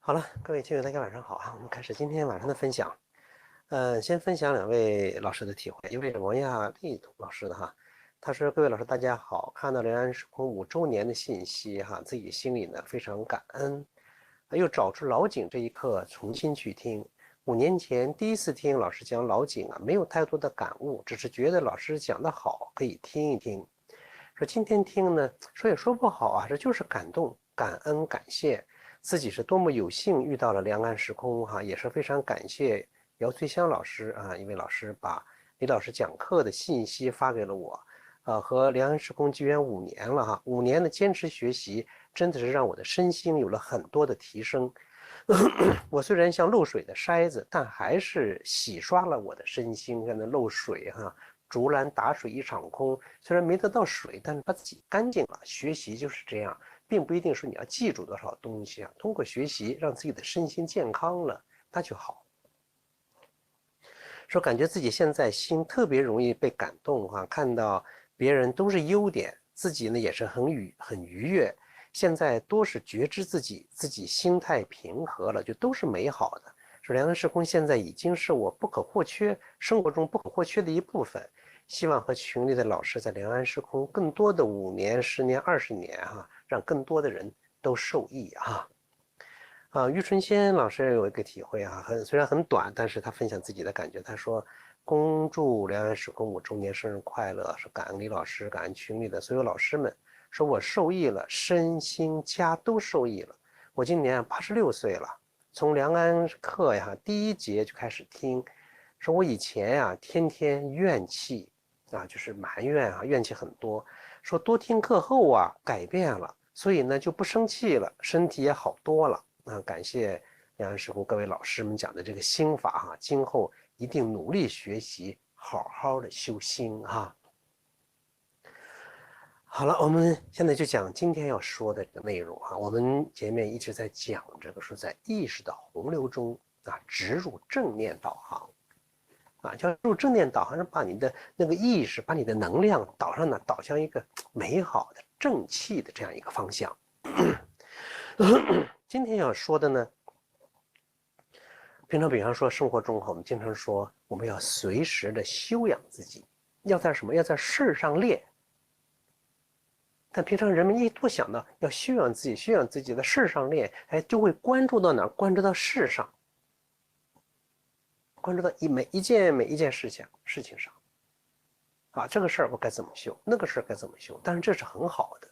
好了，各位亲友，大家晚上好啊！我们开始今天晚上的分享。先分享两位老师的体会，一位是王亚丽老师的哈，他说：各位老师大家好，看到梁安时空5周年的信息哈，自己心里呢非常感恩，又找出老井这一刻重新去听。5年前第一次听老师讲老井啊，没有太多的感悟，只是觉得老师讲得好，可以听一听。说今天听呢，说也说不好啊，这就是感动、感恩、感谢。自己是多么有幸遇到了两岸时空哈，也是非常感谢姚翠香老师啊，一位老师把李老师讲课的信息发给了我，和两岸时空结缘5年了哈，5年的坚持学习，真的是让我的身心有了很多的提升。我虽然像漏水的筛子，但还是洗刷了我的身心，看那漏水哈，竹篮打水一场空。虽然没得到水，但是把自己干净了。学习就是这样。并不一定说你要记住多少东西啊，通过学习让自己的身心健康了，那就好。说感觉自己现在心特别容易被感动哈，看到别人都是优点，自己呢也是很愉悦。现在多是觉知自己心态平和了，就都是美好的。说良恩时空现在已经是我不可或缺生活中不可或缺的一部分。希望和群里的老师在良安时空更多的5年、10年、20年哈，让更多的人都受益啊！于春仙老师有一个体会啊，虽然很短，但是他分享自己的感觉。他说：恭祝良安时空5周年生日快乐！说感恩李老师，感恩群里的所有老师们。说我受益了，身心家都受益了。我今年86岁了，从良安课呀第1节就开始听。说我以前呀天天怨气。就是埋怨啊，怨气很多。说多听课后啊，改变了，所以呢就不生气了，身体也好多了。感谢两岸时空各位老师们讲的这个心法哈，今后一定努力学习，好好的修心哈。好了，我们现在就讲今天要说的这个内容哈。我们前面一直在讲这个说在意识的洪流中植入正念导航。叫入正念导航，是把你的那个意识，把你的能量导向一个美好的正气的这样一个方向。今天要说的呢，平常比方说生活中我们经常说我们要随时的修养自己，要在什么？要在事上练。但平常人们一多想到要修养自己的事上练，就会关注到哪儿？关注到事上。关注到每一件事情上，这个事儿我该怎么修，那个事儿该怎么修，当然这是很好的。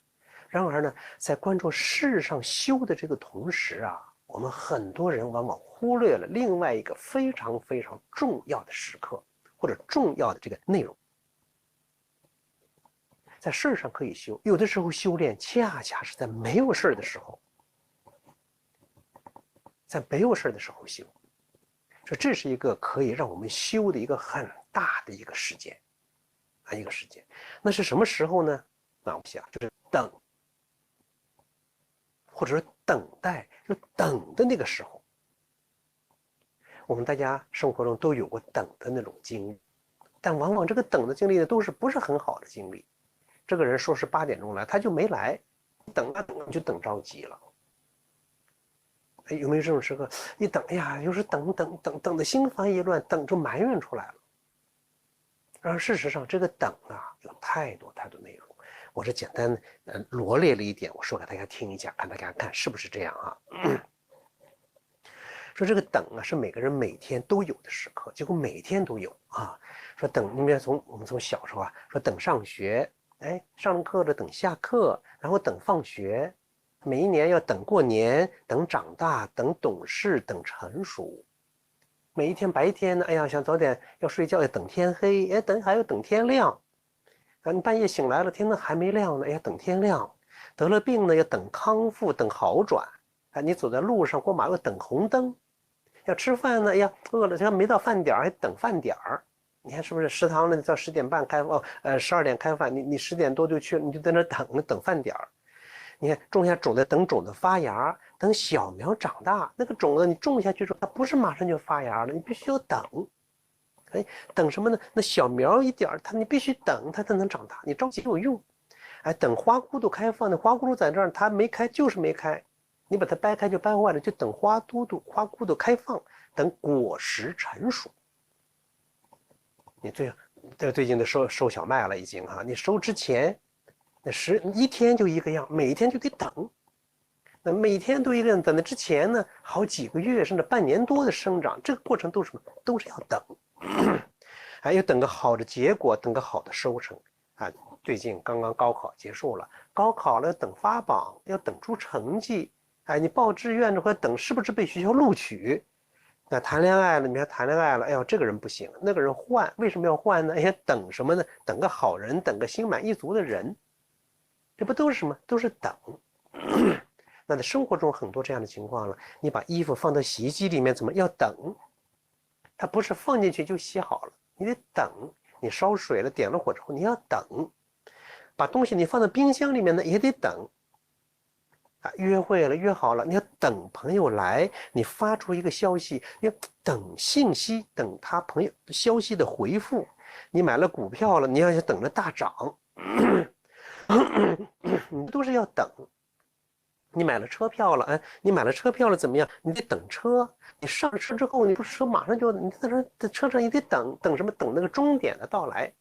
然而呢，在关注事上修的这个同时我们很多人往往忽略了另外一个非常非常重要的时刻或者重要的这个内容。在事上可以修，有的时候修炼恰恰是在没有事的时候，修。说这是一个可以让我们修的一个很大的一个时间，那是什么时候呢？我想就是等，或者说等待，就等的那个时候。我们大家生活中都有过等的那种经历，但往往这个等的经历呢，都是不是很好的经历。这个人说是8点钟来，他就没来，等就等着急了。有没有这种时刻？一等，哎呀，有时等的心烦意乱，等就埋怨出来了。然而事实上，这个等有太多内容。我是简单罗列了一点，我说给大家听一下，看大家看是不是这样说这个等是每个人每天都有的时刻，结果每天都有说等，你比如我们从小时候说等上学，上课了等下课，然后等放学。每一年要等过年，等长大，等懂事，等成熟。每一天白天呢，哎呀，想早点要睡觉，要等天黑，还要等天亮。你半夜醒来了，天都还没亮呢，等天亮。得了病呢，要等康复，等好转。你走在路上过马路等红灯。要吃饭呢，饿了，没到饭点还等饭点儿。你看是不是？食堂呢到10点半开，12点开饭，你10点多就去，你就在那等饭点儿。你看种下种子，等种子发芽，等小苗长大。那个种子你种下去之后，它不是马上就发芽了，你必须要等。等什么呢？那小苗一点你必须等它才能长大，你着急没有用。等花骨朵开放，那花骨朵在这儿，它没开就是没开。你把它掰开就掰坏了，就等花骨朵开放，等果实成熟。你最近的收小麦了已经哈，你收之前，一天就一个样，每天就得等。那每天都一个样，等的之前呢，好几个月甚至半年多的生长，这个过程都是什么？都是要等，还有等个好的结果，等个好的收成啊。最近刚刚高考结束了，高考了等发榜，要等出成绩，哎，你报志愿的话等是不是被学校录取？那谈恋爱了，你看谈恋爱了，哎呦，这个人不行，那个人换，为什么要换呢？哎呀，等什么呢？等个好人，等个心满意足的人，这不都是什么？都是等。那在生活中很多这样的情况了，你把衣服放到洗衣机里面，怎么要等？它不是放进去就洗好了，你得等。你烧水了，点了火之后，你要等。把东西你放到冰箱里面呢，也得等。啊，约会了，约好了，你要等朋友来，你发出一个消息，要等信息，等他朋友消息的回复。你买了股票了，你要等着大涨，你都是要等。你买了车票了，哎，你买了车票了怎么样？你得等车，你上车之后，你不是说马上就你在这在车上也得等什么？等那个终点的到来，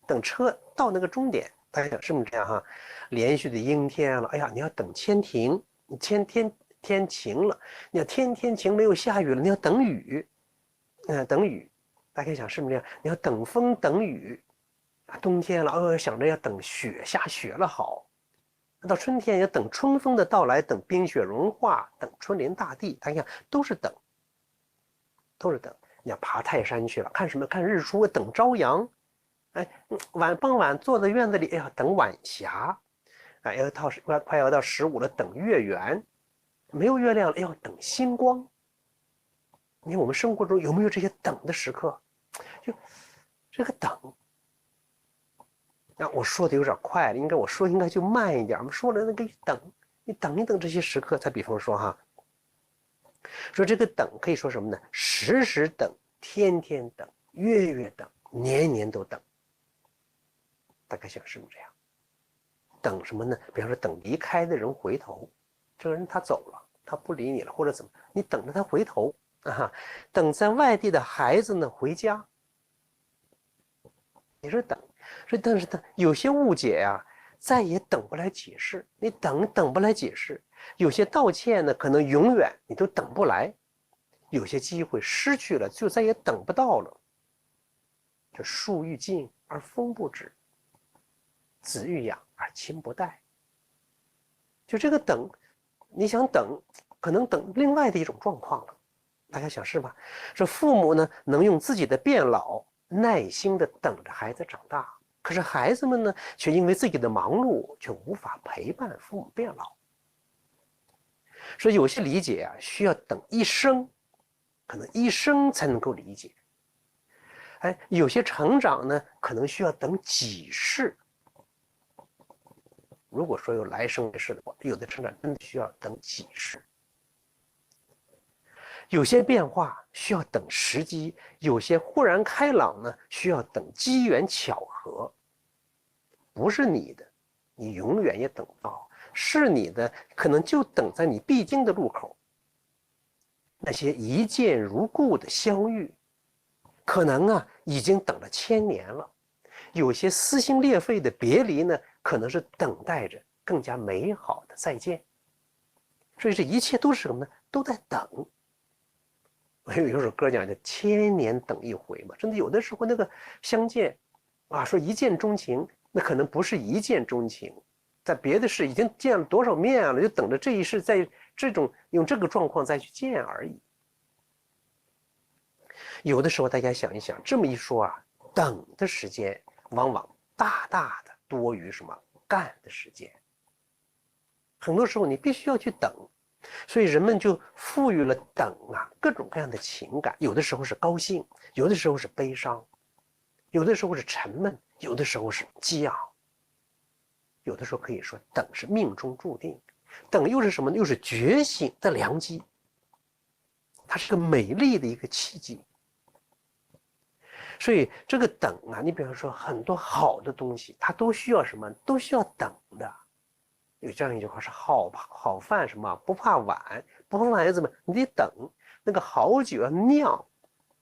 等车到那个终点。大家想是不是这样哈？连续的阴天了，哎呀，你要等天晴，你天晴了，你要天晴没有下雨了，你要等雨，等雨。大家想是不是这样？你要等风等雨，冬天了，想着要等雪下雪了好。到春天要等春风的到来，等冰雪融化，等春临大地。大家看，都是等，都是等。你要爬泰山去了，看什么？看日出，等朝阳。哎，傍晚坐在院子里，哎呀，等晚霞。哎，快要到15了，等月圆。没有月亮了，要等星光。你看我们生活中有没有这些等的时刻？就这个等。我说的有点快了，应该就慢一点。我们说了那个你等一等这些时刻。再比方说哈，说这个等可以说什么呢？时时等，天天等，月月等，年年都等。大概想是不是这样？等什么呢？比方说等离开的人回头，这个人他走了，他不理你了，或者怎么？你等着他回头啊。等在外地的孩子呢回家，你说等。但是有些误解呀，再也等不来解释。你等不来解释，有些道歉呢，可能永远你都等不来，有些机会失去了，就再也等不到了。这树欲静而风不止，子欲养而亲不待。就这个等，你想等，可能等另外的一种状况了。大家想是吧？说父母呢，能用自己的变老耐心的等着孩子长大。可是孩子们呢，却因为自己的忙碌，却无法陪伴父母变老。所以有些理解啊，需要等一生，可能一生才能够理解。哎，有些成长呢，可能需要等几世。如果说有来生的事的话，有的成长真的需要等几世。有些变化需要等时机，有些豁然开朗呢，需要等机缘巧合。不是你的，你永远也等不到；是你的，可能就等在你必经的路口。那些一见如故的相遇，可能啊已经等了1000年了；有些撕心裂肺的别离呢，可能是等待着更加美好的再见。所以这一切都是什么呢？都在等。有首歌讲的千年等一回嘛，真的有的时候那个相见啊，说一见钟情，那可能不是一见钟情，在别的事已经见了多少面了，就等着这一世在这种用这个状况再去见而已。有的时候大家想一想，这么一说啊，等的时间往往大大的多于什么干的时间。很多时候你必须要去等。所以人们就赋予了等啊各种各样的情感，有的时候是高兴，有的时候是悲伤，有的时候是沉闷，有的时候是激昂，有的时候可以说等是命中注定，等又是什么呢？又是觉醒的良机，它是个美丽的一个契机。所以这个等啊，你比方说很多好的东西，它都需要什么？都需要等的。有这样一句话是好饭什么不怕晚，不怕晚要怎么？你得等那个好酒要酿，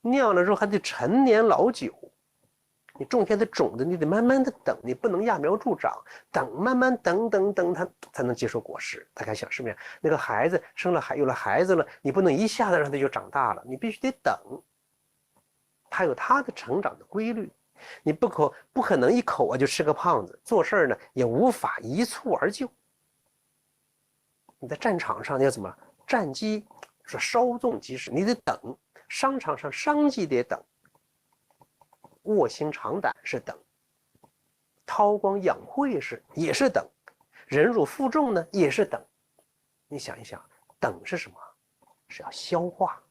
酿了之后还得陈年老酒。你种下的种子，你得慢慢的等，你不能揠苗助长，慢慢等，它才能结出果实。大家想是不是？那个孩子有了孩子了，你不能一下子让他就长大了，你必须得等。他有他的成长的规律，你不可能一口就吃个胖子，做事呢也无法一蹴而就。你在战场上要怎么？战机是稍纵即逝，你得等；商场上商机得等。卧薪尝胆是等，韬光养晦也是等，忍辱负重呢也是等。你想一想，等是什么？是要消化，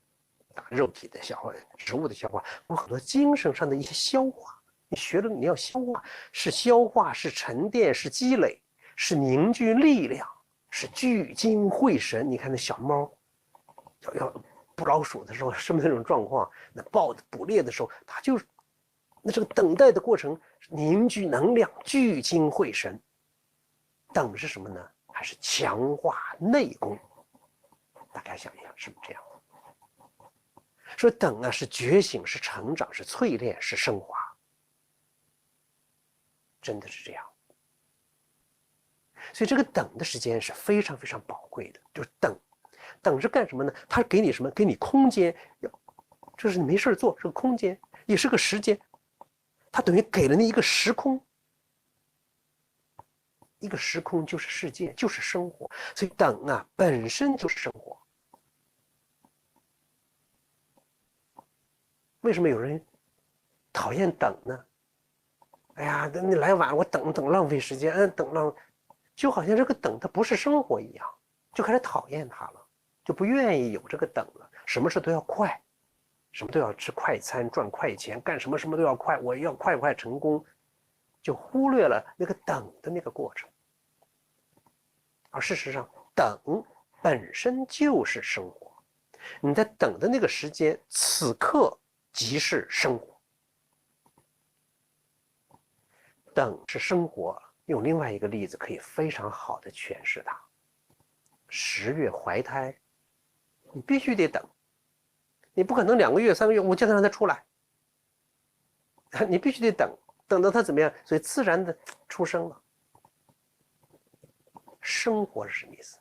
肉体的消化，食物的消化，有很多精神上的一些消化。你学了，你要消化，是消化，是沉淀，是积累，是凝聚力量，是聚精会神。你看那小猫，要捕老鼠的时候，什么那种状况？那捕猎的时候，它就是。那这个等待的过程，凝聚能量，聚精会神。等是什么呢？还是强化内功？大家想一想，是不是这样？说等啊，是觉醒，是成长，是淬炼，是升华，真的是这样。所以这个等的时间是非常非常宝贵的，就是等是干什么呢？它给你什么？给你空间，这是你没事做，是个空间，也是个时间。它等于给了你一个时空，一个时空就是世界，就是生活。所以等啊，本身就是生活。为什么有人讨厌等呢？哎呀，你来晚，我等浪费时间，就好像这个等它不是生活一样，就开始讨厌它了，就不愿意有这个等了。什么事都要快，什么都要吃快餐，赚快钱，干什么都要快，我要快成功，就忽略了那个等的那个过程。而事实上，等本身就是生活。你在等的那个时间，此刻即是生活。等是生活，用另外一个例子可以非常好的诠释它。10月怀胎，你必须得等，你不可能2个月、3个月我就让他出来，你必须得等到他怎么样，所以自然的出生了。生活是什么意思？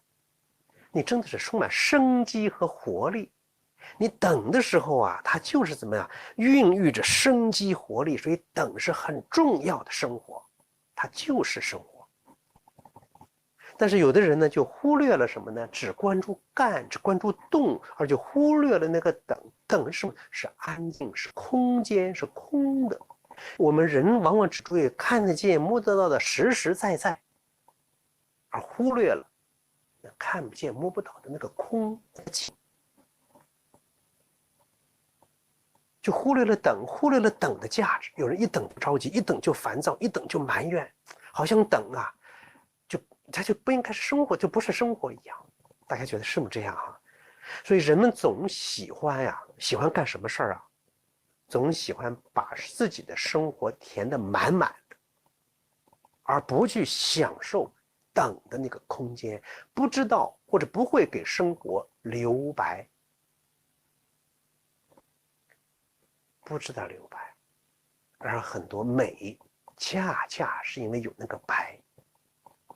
你真的是充满生机和活力。你等的时候啊，它就是怎么样，孕育着生机活力，所以等是很重要的生活，它就是生活。但是有的人呢，就忽略了什么呢？只关注干，只关注动，而就忽略了那个等。等是什么？是安静，是空间，是空的。我们人往往只注意看得见、摸得到的实实在在，而忽略了那看不见、摸不到的那个空。就忽略了等的价值。有人一等就着急，一等就烦躁，一等就埋怨，好像等啊，它就不应该是生活，就不是生活一样。大家觉得是不是这样啊？所以人们总喜欢干什么事儿啊？总喜欢把自己的生活填得满满的，而不去享受等的那个空间，不知道或者不会给生活留白。不知道留白，而很多美恰恰是因为有那个白。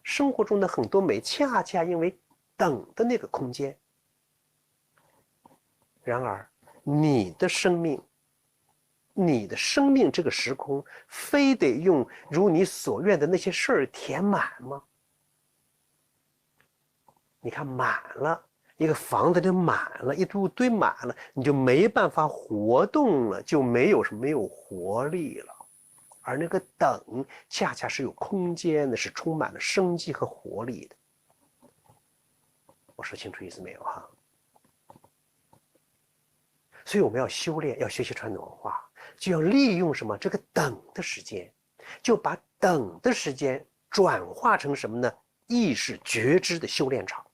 生活中的很多美恰恰因为等的那个空间。然而你的生命这个时空非得用如你所愿的那些事儿填满吗？你看满了，一个房子就满了，一堆满了，你就没办法活动了，就没有活力了。而那个等恰恰是有空间的，是充满了生机和活力的。我说清楚意思没有哈？所以我们要修炼，要学习传统文化，就要利用什么？这个等的时间，就把等的时间转化成什么呢？意识觉知的修炼场。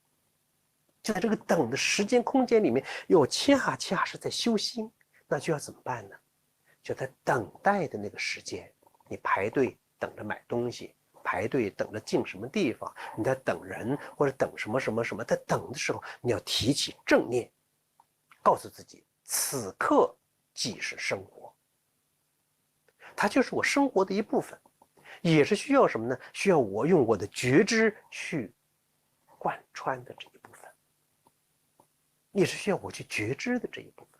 就在这个等的时间空间里面，又恰恰是在修心，那就要怎么办呢？就在等待的那个时间，你排队等着买东西，排队等着进什么地方，你在等人或者等什么什么什么，在等的时候，你要提起正念，告诉自己此刻即是生活，它就是我生活的一部分，也是需要什么呢？需要我用我的觉知去贯穿的这一部分，也是需要我去觉知的这一部分。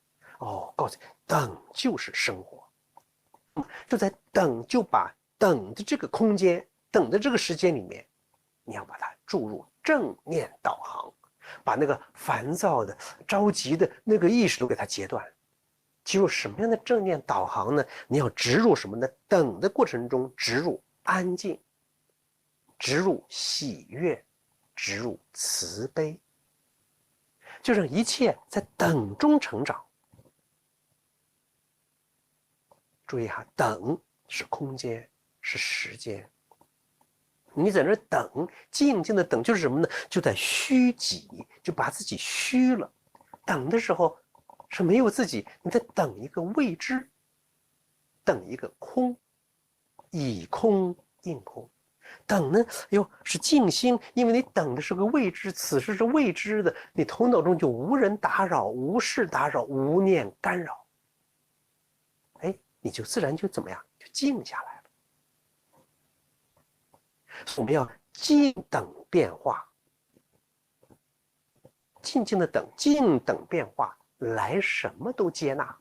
告诉你，等就是生活，就在等，就把等的这个空间，等的这个时间里面，你要把它注入正念导航，把那个烦躁的、着急的那个意识都给它截断。植入什么样的正念导航呢？你要植入什么呢？等的过程中植入安静，植入喜悦，植入慈悲，就让一切在等中成长。注意哈，等是空间，是时间。你在那等，静静的等，就是什么呢？就在虚己，就把自己虚了。等的时候是没有自己，你在等一个未知，等一个空，以空应空。等呢，是静心，因为你等的是个未知，此时是未知的，你头脑中就无人打扰，无事打扰，无念干扰。你就自然就怎么样，就静下来了。我们要静等变化，静静的等，静等变化，来什么都接纳。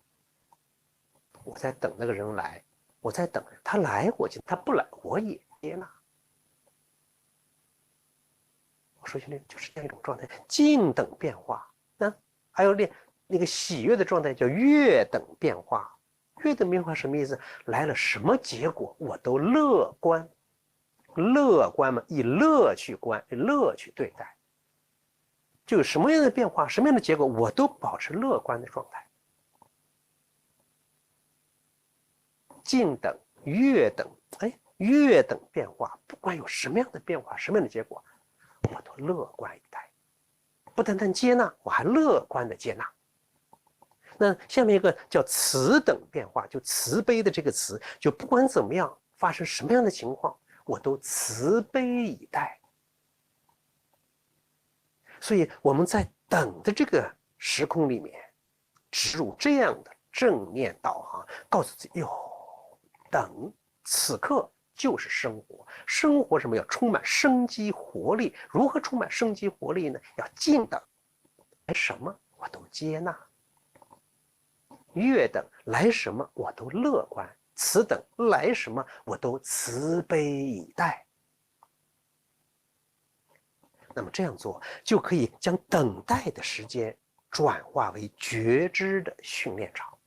我在等那个人来，我在等他来，我接；他不来，我也接纳。我说兄弟，就是这样一种状态，静等变化。还有那个喜悦的状态叫悦等变化。悦等变化什么意思？来了什么结果我都乐观，乐观嘛，以乐去观，以乐去对待，就有什么样的变化，什么样的结果，我都保持乐观的状态。静等、悦等，悦等变化，不管有什么样的变化，什么样的结果，我都乐观以待，不单单接纳，我还乐观的接纳。那下面一个叫慈等变化，就慈悲的这个慈，就不管怎么样，发生什么样的情况，我都慈悲以待。所以我们在等的这个时空里面，植入这样的正念导航，告诉自己：等，此刻就是生活。生活什么？要充满生机活力。如何充满生机活力呢？要静等，来什么我都接纳。悦等来什么我都乐观，慈等来什么我都慈悲以待。那么这样做就可以将等待的时间转化为觉知的训练场。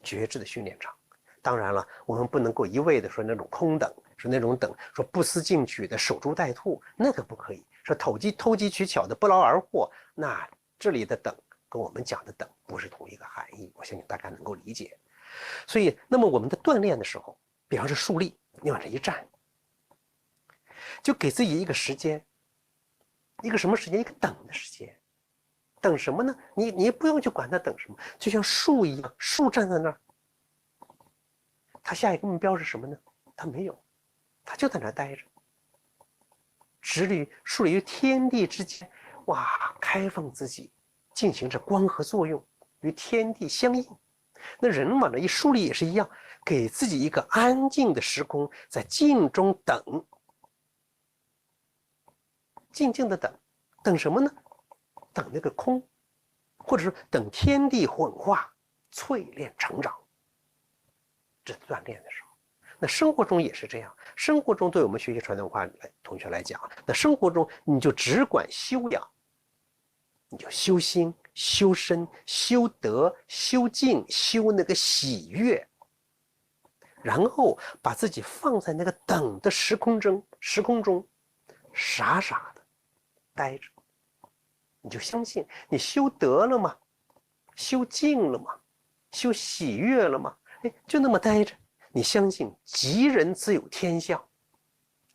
觉知的训练场。当然了，我们不能够一味的说那种空等，说那种等，说不思进取的守株待兔，那个不可以。说偷机取巧的不劳而获，那这里的等跟我们讲的等不是同一个含义，我相信大家能够理解。所以，那么我们在锻炼的时候，比方说竖立，你往这一站，就给自己一个时间，一个什么时间？一个等的时间。等什么呢？你不用去管它等什么，就像树一样，树站在那儿，它下一个目标是什么呢？它没有，它就在那儿待着。树立于天地之间，开放自己，进行着光合作用，与天地相应。那人往那一树立也是一样，给自己一个安静的时空，在静中等，静静的等，等什么呢？等那个空，或者说等天地混化、淬炼成长。这锻炼的时候，那生活中也是这样。生活中对我们学习传统文化同学来讲，那生活中你就只管修养，你就修心、修身、修德、修静、修那个喜悦，然后把自己放在那个等的时空中，傻傻的待着。你就相信你修德了吗？修静了吗？修喜悦了吗？就那么待着。你相信吉人自有天相，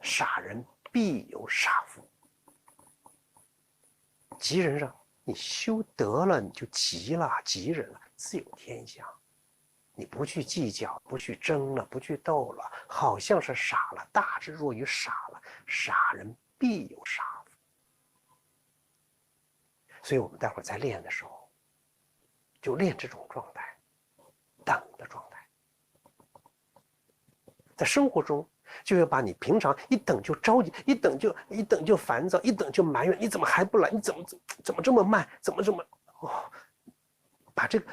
傻人必有傻福。吉人上你修德了，你就吉了，吉人了，自有天相。你不去计较，不去争了，不去斗了，好像是傻了。大智若愚，傻了，傻人必有傻福。所以我们待会儿在练的时候，就练这种状态，等的状态。在生活中，就要把你平常一等就着急，一等就烦躁，一等就埋怨，你怎么还不来？你怎么这么慢？怎么这么把这个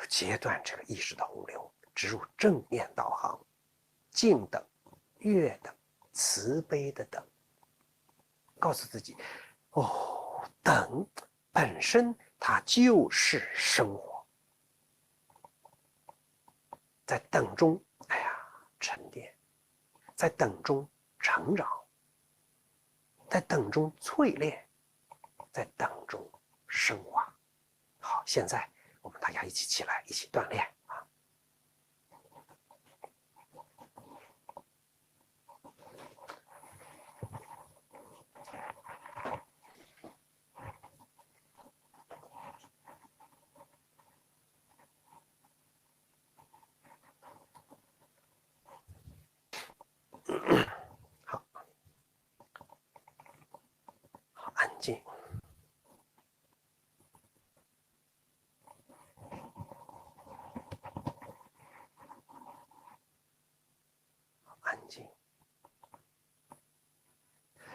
截断这个意识的洪流，植入正念导航，静等、悦等、慈悲的等，告诉自己，等本身它就是生活，在等中，沉淀，在等中成长，在等中淬炼，在等中升华。好，现在我们大家一起起来，一起锻炼啊！好，好，安静。安静，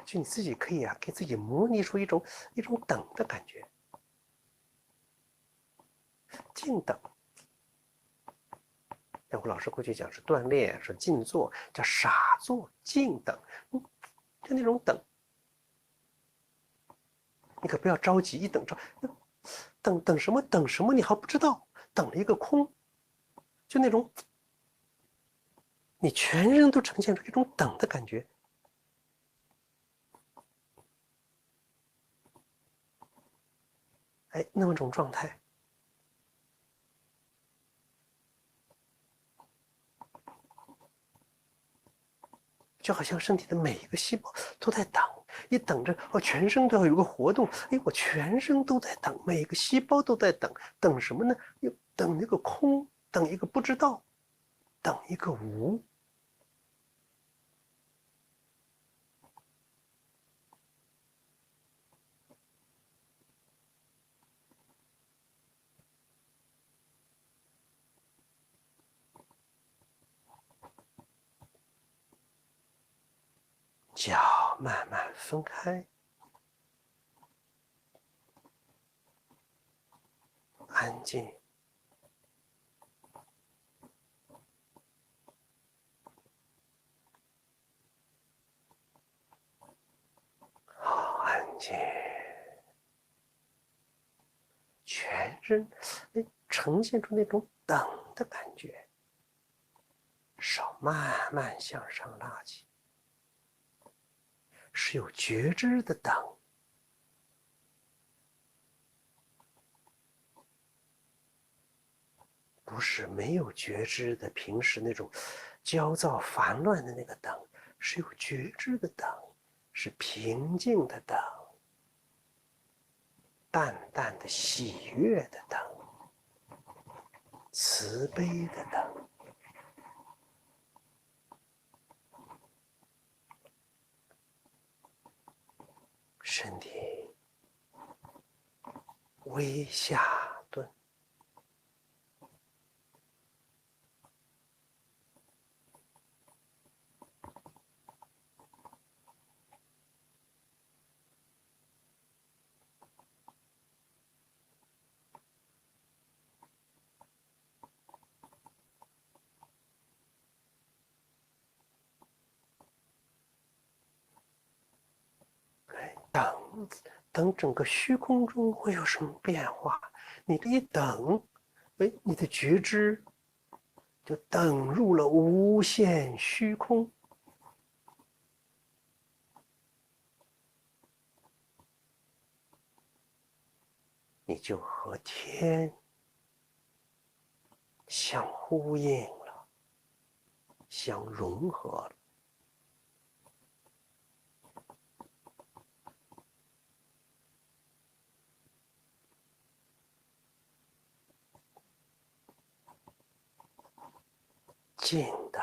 就你自己可以给自己模拟出一种等的感觉，静等。像我老师过去讲是锻炼，说静坐叫傻坐静等，就那种等，你可不要着急，一等着，等什么等什么，你还不知道，等了一个空，就那种你全身都呈现出一种等的感觉。那么种状态，就好像身体的每一个细胞都在等，一等着，全身都要有个活动，我全身都在等，每个细胞都在等，等什么呢？又等那个空，等一个不知道，等一个无。脚慢慢分开，安静。好，安静。全身呈现出那种等的感觉，手慢慢向上拉起，是有觉知的等，不是没有觉知的平时那种焦躁烦乱的那个等，是有觉知的等，是平静的等，淡淡的喜悦的等，慈悲的等。身体微下蹲，等整个虚空中会有什么变化？你这一等，你的觉知就等入了无限虚空，你就和天相呼应了，相融合了。静的。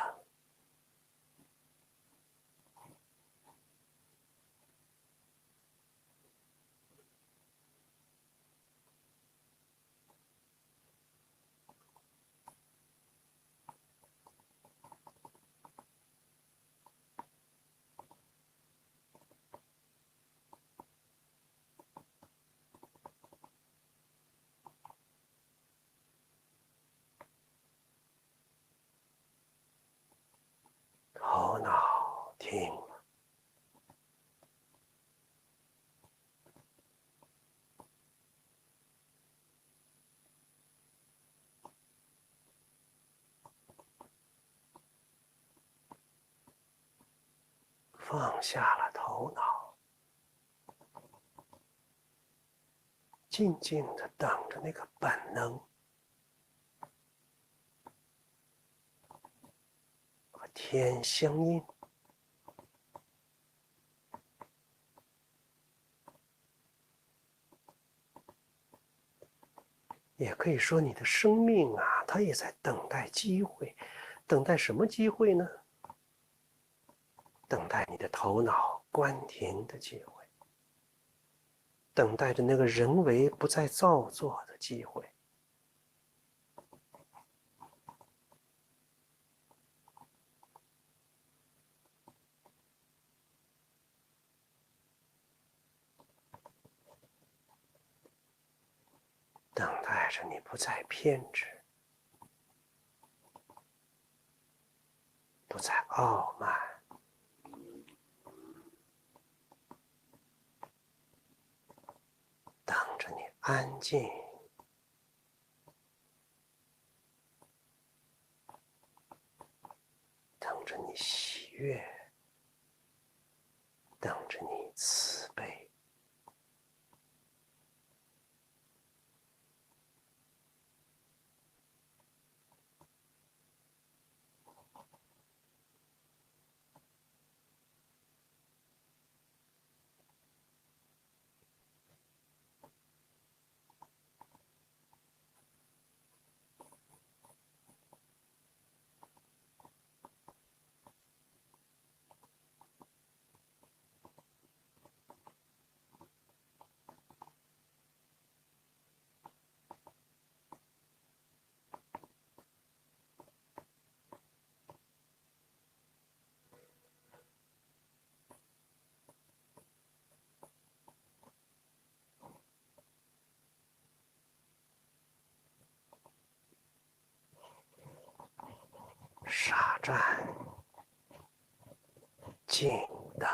头脑停了，放下了头脑，静静地等着那个本能和天相应。也可以说，你的生命啊，它也在等待机会。等待什么机会呢？等待你的头脑关停的机会，等待着那个人为不再造作的机会。等待着你不再偏执，不再傲慢，等着你安静，等着你喜悦，等着你慈悲。傻站，静等。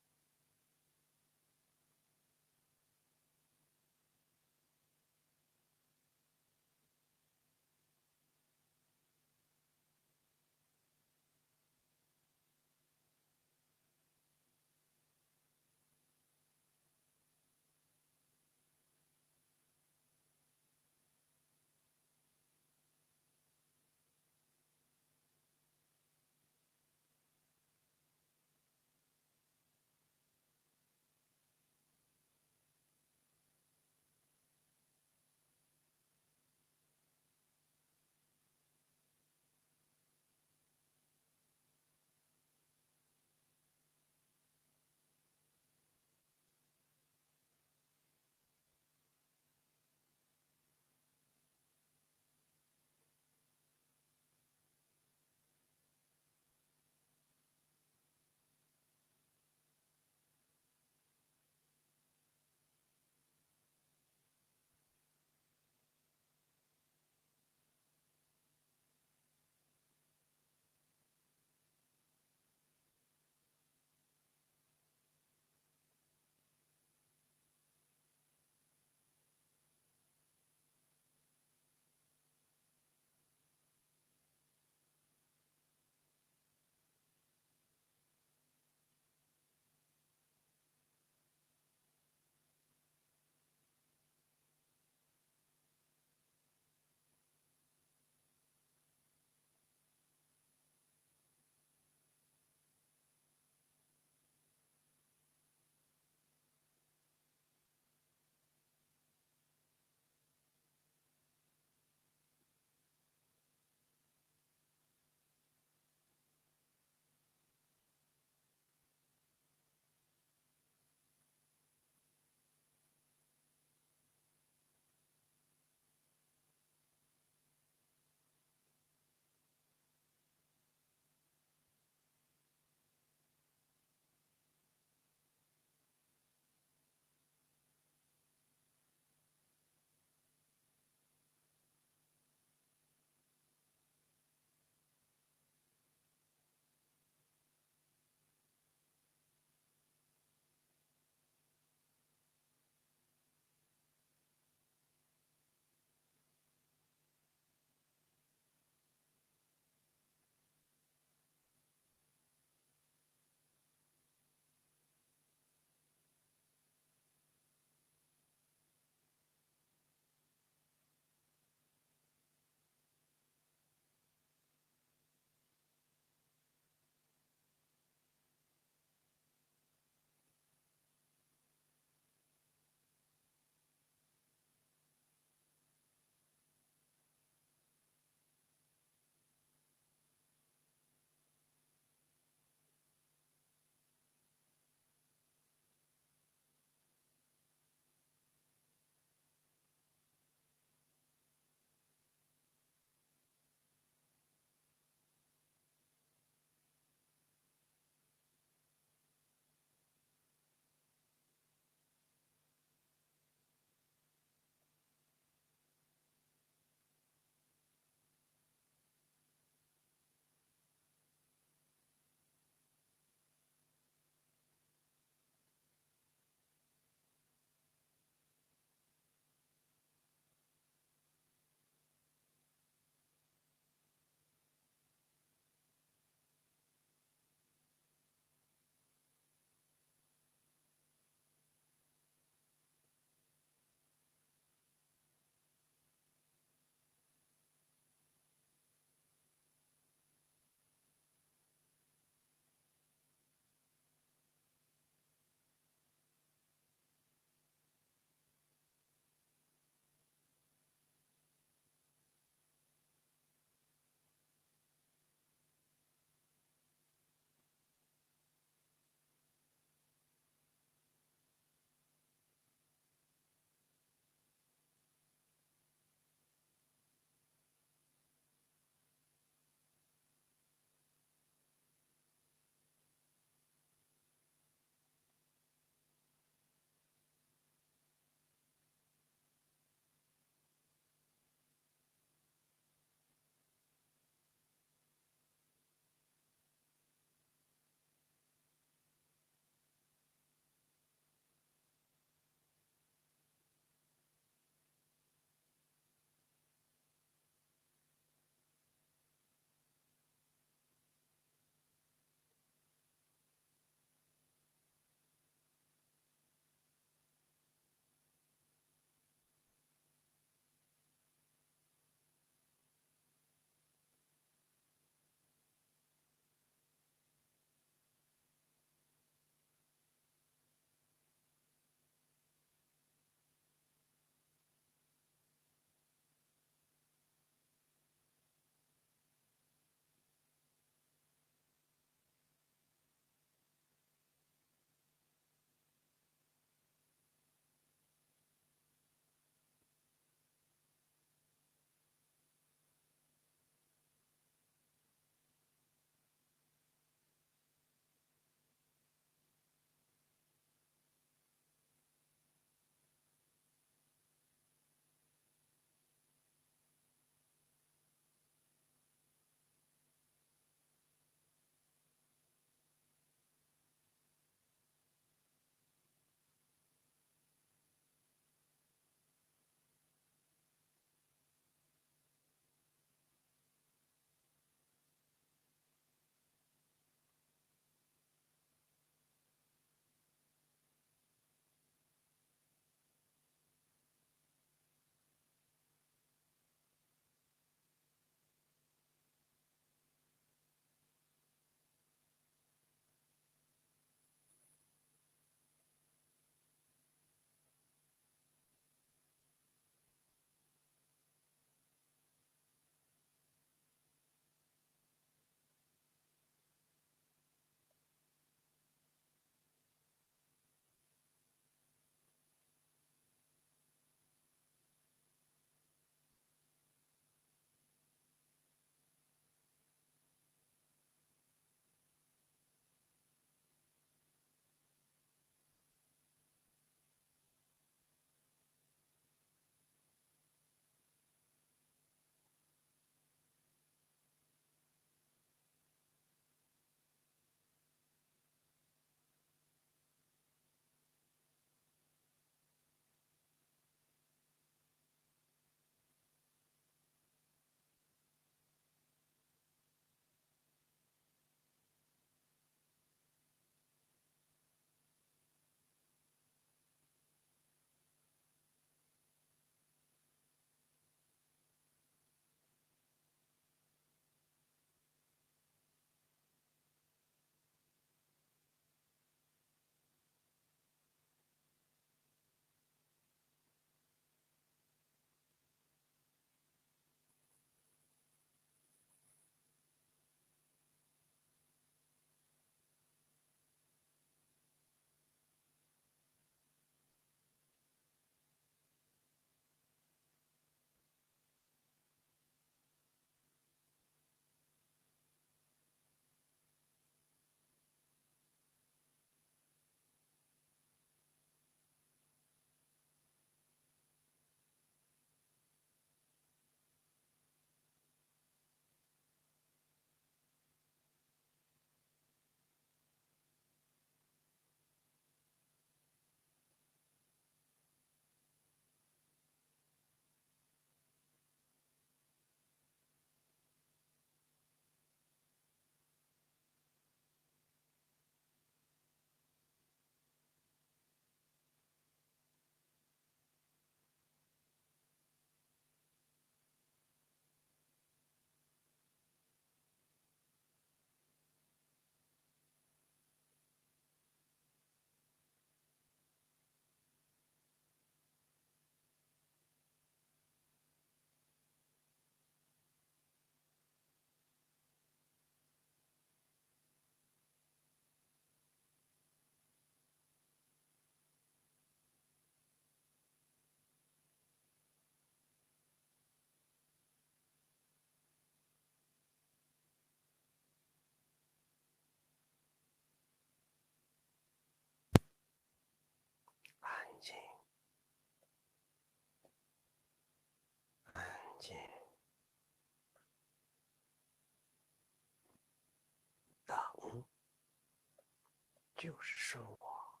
就是生活，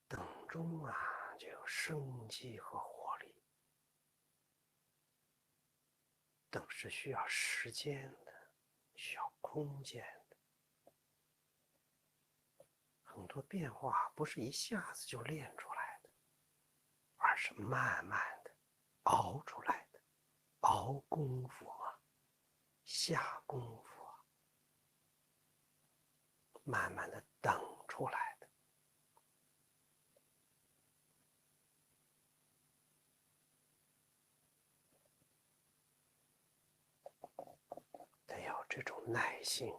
等中啊就有生机和活力。等是需要时间的，需要空间的，很多变化不是一下子就练出来的，而是慢慢的熬出来的，熬功夫嘛，下功夫啊，慢慢的等出来的。得有这种耐心、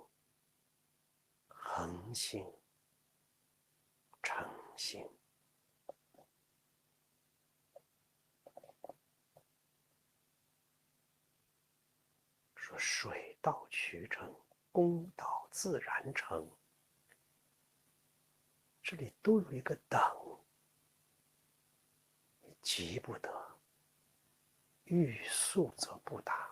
恒心、诚心。说水到渠成，功到自然成，这里都有一个等，急不得，欲速则不达。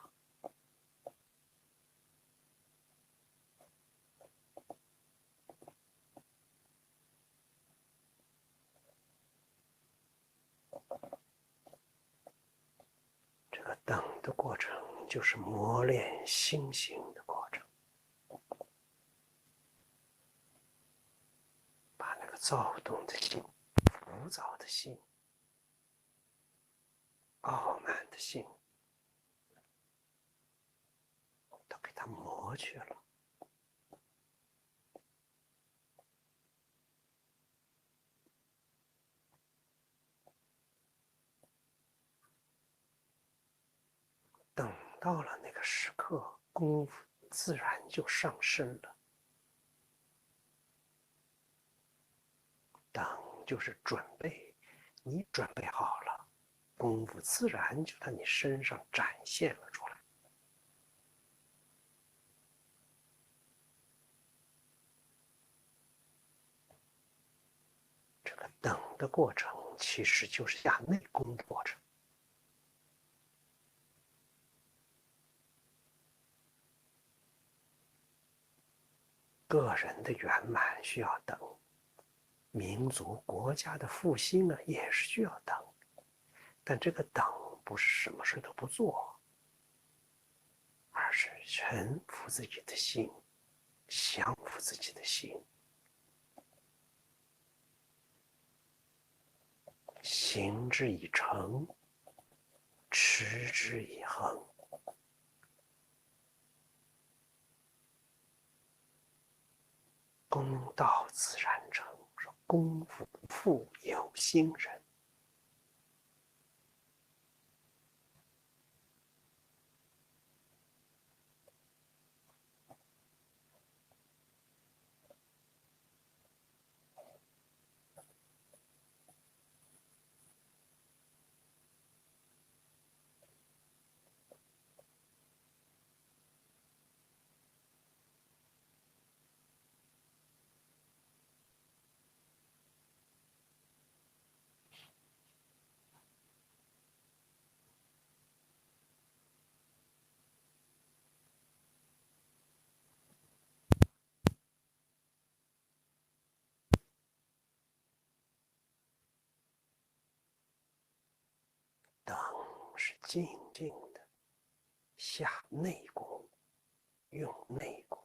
这个等的过程，就是磨练心性的过程，把那个躁动的心、浮躁的心、傲慢的心，都给它磨去了。等到了那个时刻，功夫自然就上升了。等就是准备，你准备好了，功夫自然就在你身上展现了出来。这个等的过程，其实就是下内功的过程。个人的圆满需要等，民族国家的复兴呢也是需要等，但这个等不是什么事都不做，而是臣服自己的心，降服自己的心，行之以诚，持之以恒。功到自然成，说功夫不负有心人。等是静静的下内功，用内功。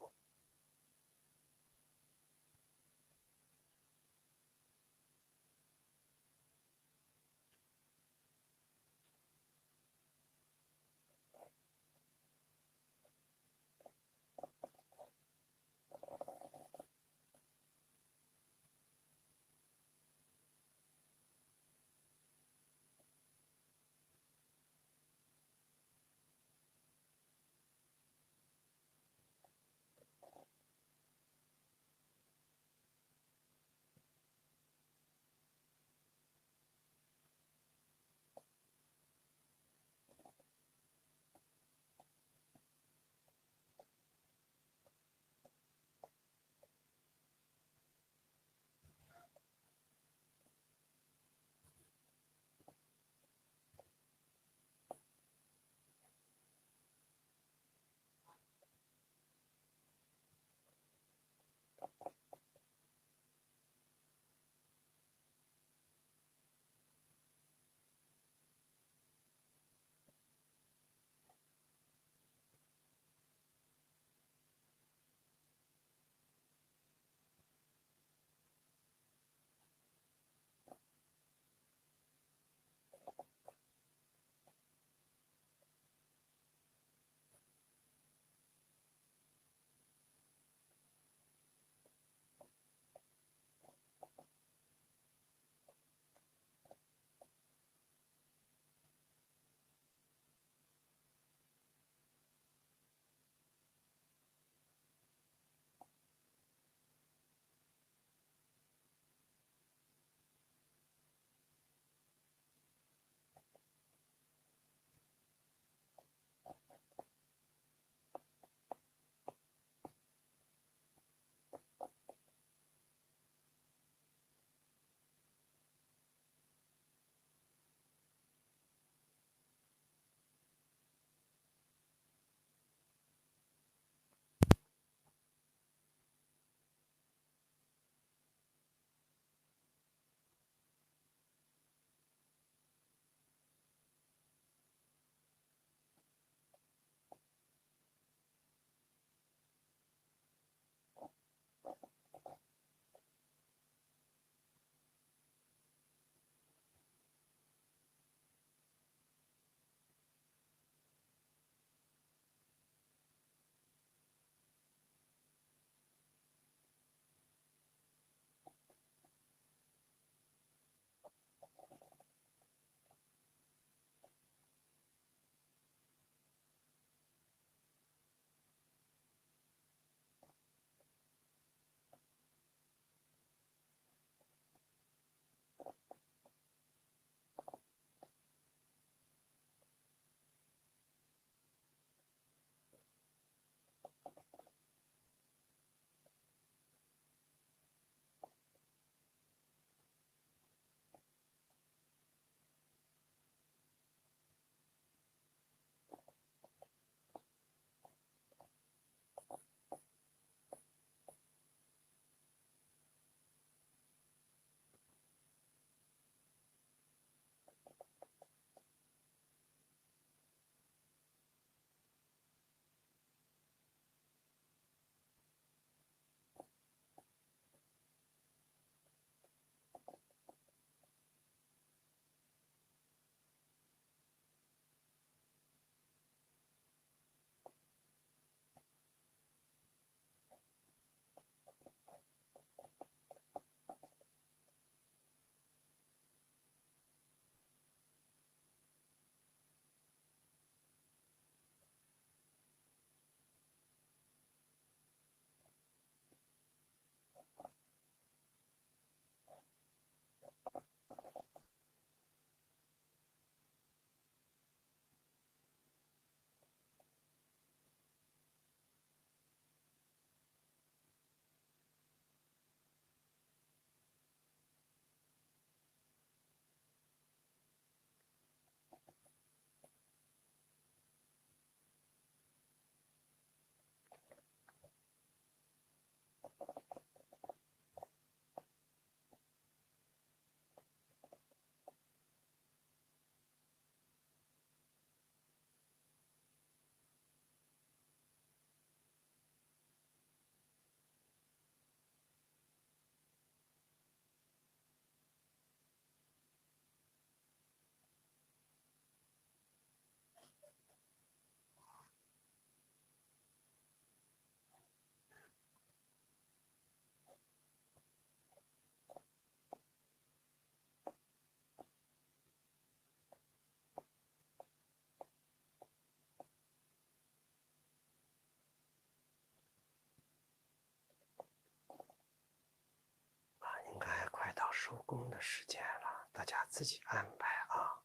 收工的时间了，大家自己安排啊。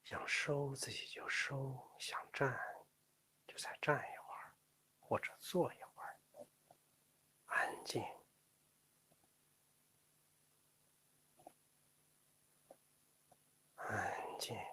想收自己就收，想站就再站一会儿，或者坐一会儿，安静，安静。